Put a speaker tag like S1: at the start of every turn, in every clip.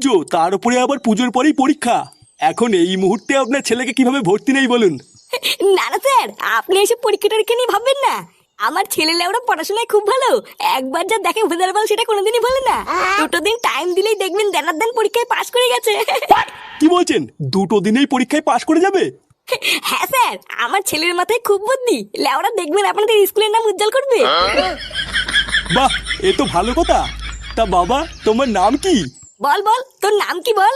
S1: পুজো, তার উপরে আবার পুজোর পরেই পরীক্ষা। এখন এই মুহূর্তে আপনার ছেলেকে কিভাবে ভর্তি নেই বলুন?
S2: না না স্যার, আপনি এসে পরীক্ষা টরীক্ষা নিয়ে ভাববেন না। আমার ছেলে লেওরা পড়াশোনায় খুব ভালো। একবার যা দেখে ভেদার বল সেটা কোনোদিনই বলে না। দুটো দিন টাইম দিলেই দেখবেন দেনার দেন পরীক্ষায় পাশ করে গেছে।
S1: কি বলছেন? 2 দিনেই পরীক্ষায় পাশ করে যাবে?
S2: হ্যাঁ স্যার, আমার ছেলের মাথায় খুব বুদ্ধি। লেওরা দেখবেন আপনাদের স্কুলের নাম উজ্জ্বল করবে।
S1: বাহ, এ তো ভালো কথা। তা বাবা, তোমার নাম কি?
S2: বল বল, তোর নাম কি বল?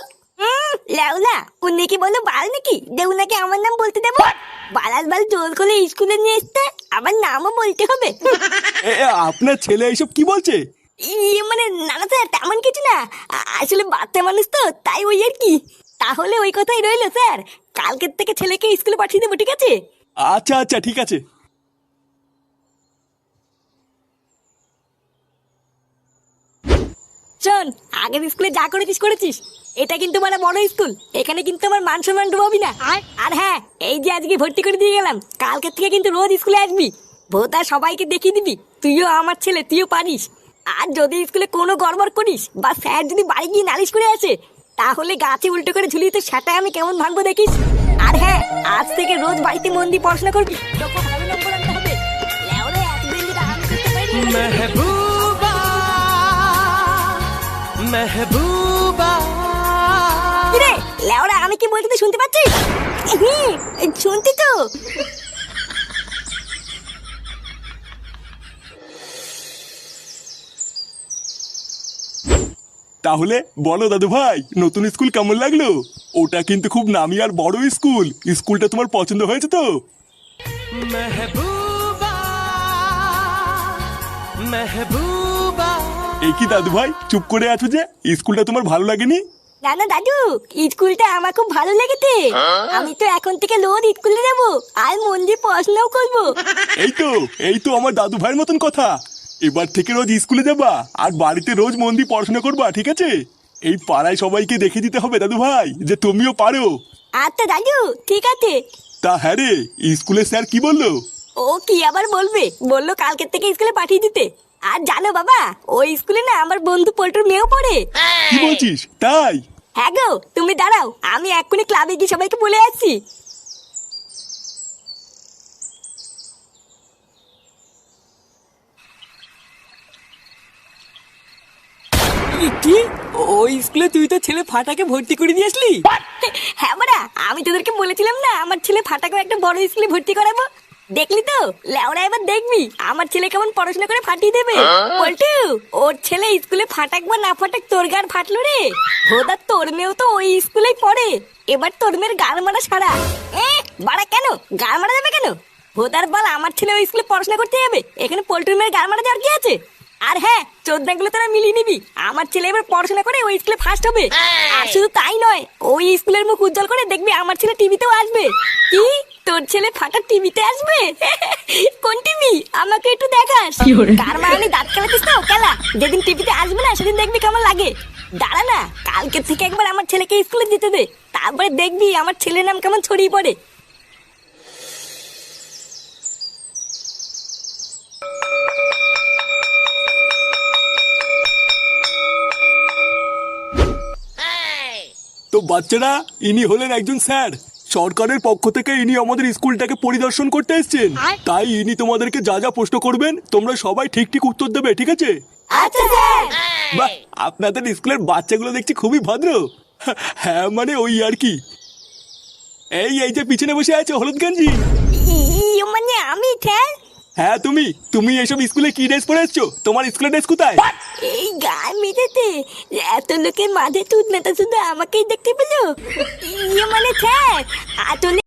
S2: লেওলা, উনি কি বলো বাল নাকি যে উনাকে আমার নাম বলতে দেবো? বালাল বাল জোর করে স্কুলে নিয়ে এসছে, আমার নামও বলতে হবে?
S1: আপনার ছেলে এইসব কি বলছে?
S2: মানে না না স্যার, তেমন কিছু না। আসলে বাচ্চা মানুষ তো, তাই ওই আর কি। তাহলে ওই কথাই রইলো স্যার, কালকের থেকে ছেলেকে স্কুলে পাঠিয়ে দেবো, ঠিক আছে?
S1: আচ্ছা আচ্ছা, ঠিক আছে।
S2: শোন, আগের স্কুলে যা করেছিস করেছিস। এটা কিন্তু মানে বড় স্কুল, এখানে কিন্তু আমার মান সম্মান ডুবাবি না। আর হ্যাঁ, এই যে আজকে ভর্তি করে দিয়ে গেলাম, কালকের থেকে কিন্তু রোজ স্কুলে আসবি। ভোতা সবাইকে দেখিয়ে দিবি তুইও আমার ছেলে, তুইও পারিস। আর যদি স্কুলে কোনো গড়বড় করিস বা স্যার যদি বাড়ি গিয়ে নালিশ করে আসে, তাহলে গাছে উল্টো করে ঝুলিয়ে তো সেটা আমি কেমন ভাঙবো দেখিস। আর হ্যাঁ, আজ থেকে রোজ বাড়িতে মন দিয়ে পড়াশোনা করবি, তোকে ভালো নম্বর আনতে হবে। লেওরে এতদিন যদি আমি করতে পারি।
S3: মেহবুবা মেহবুবা।
S2: কিরে লেওরা, আমি কি বলতে তুই শুনতে পাচ্ছিস? শুনতি তো।
S1: তাহলে বলো দাদু ভাই, নতুন স্কুল কেমন লাগলো? ওটা কিন্তু খুব নামি আর বড় স্কুল। স্কুলটা তোমার পছন্দ হয়েছে তো?
S3: মেহবুবা মেহবুবা।
S1: এই কি দাদু ভাই, চুপ করে আছো যে? স্কুলটা তোমার ভালো লাগেনি?
S2: না না দাদু, স্কুলটা আমার খুব ভালো লেগেছে। আমি তো এখন থেকে রোজ স্কুলে যাবো আর মন দিয়ে পড়াশোনাও করবো।
S1: এই তো আমার দাদু ভাইয়ের মতন কথা। এবার থেকে রোজ স্কুলে যাবা আর বাড়িতে রোজ মন দিয়ে পড়াশোনা করবা, ঠিক আছে? এই পাড়ায় সবাইকে দেখে দিতে হবে দাদু ভাই যে তুমিও পারো।
S2: আচ্ছা দাদু, ঠিক আছে।
S1: তা হ্যাঁ রে, স্কুলের স্যার কি বললো?
S2: ও কি আবার বলবে, বললো কালকের থেকে স্কুলে পাঠিয়ে দিতে। আর জানো বাবা, ওই স্কুলে না আমার বন্ধু পল্টুর মেয়েও পড়ে।
S1: কি বলছিস? তাই?
S2: হ্যাঁ গো, তুমি দাঁড়াও, আমি এক্ষুনি ক্লাবে গিয়ে সবাইকে বলে আসছি।
S4: কি? ওই স্কুলে তুই তো ছেলে ফাটাকে ভর্তি করে দিয়ে আসলি?
S2: হ্যাঁ বাড়া, আমি তোদেরকে বলেছিলাম না আমার ছেলে ফাটাকে একটা বড় স্কুলে ভর্তি করাবো। দেখলি তো লেওরা, এবার দেখবি আমার ছেলে কেমন পড়াশোনা করে ফাটিয়ে দেবে। পল্টু, ওর ছেলে স্কুলে ফাটাক বা না ফাটাক, তোর গাড় ফাটলো রে। ভোদা, তোর মেয়েও তো ওই স্কুলেই পড়ে। এবার তোর মেয়ের গাড় মারা সারা। বাড়া কেন গাড় মারা যাবে কেন? ভোদার বল, আমার ছেলে ওই স্কুলে পড়াশোনা করতে যাবে, এখানে পল্টুর মেয়ের গাড় মারা যাওয়ার কি আছে? আর হ্যাঁ, চোদ্দাগুলো তোরা মিলিয়ে নিবি, আমার ছেলে এবার পড়াশোনা করে ওই স্কুলে ফার্স্ট হবে। আর শুধু তাই নয়, ওই স্কুলের মুখ উজ্জ্বল করে দেখবি আমার ছেলে টিভিতেও আসবে। কি, তোর ছেলে ফাটা টিভিতে আসবে? কোন টিভি, আমাকে একটু দেখাস। কার মারানি দাঁত খেলাতিস তো খেলা, যেদিন টিভিতে আসবে না সেদিন দেখবি কেমন লাগে। দাঁড়া না, কালকে থেকে একবার আমার ছেলেকে স্কুলে যেতে দে, তারপরে দেখবি আমার ছেলের নাম কেমন ছড়িয়ে পড়ে।
S1: তো বাচ্চারা, ইনি হলেন একজন স্যার। সরকারের পক্ষ থেকে ইনি আমাদের স্কুলটাকে পরিদর্শন করতে এসেছেন। তাই ইনি তোমাদেরকে যা যা প্রশ্ন করবেন তোমরা সবাই ঠিক ঠিক উত্তর দেবে, ঠিক আছে?
S2: আচ্ছা স্যার।
S1: বাহ, আপনাদের স্কুলের বাচ্চাগুলো দেখছি খুবই ভদ্র। হ্যাঁ মানে ওই আর কি। এই যে পিছনে বসে আছে হলুদ গেঞ্জি।
S2: মানে আমি স্যার?
S1: হ্যাঁ তুমি এইসব স্কুলে কি ড্রেস পরে এসছো? তোমার স্কুলের ড্রেস কোথায়?
S2: এই গায়ে মেঝেতে এত লোকের মাঝে তুই না, শুধু আমাকেই দেখতে পেলো। মানে স্যার, আসলে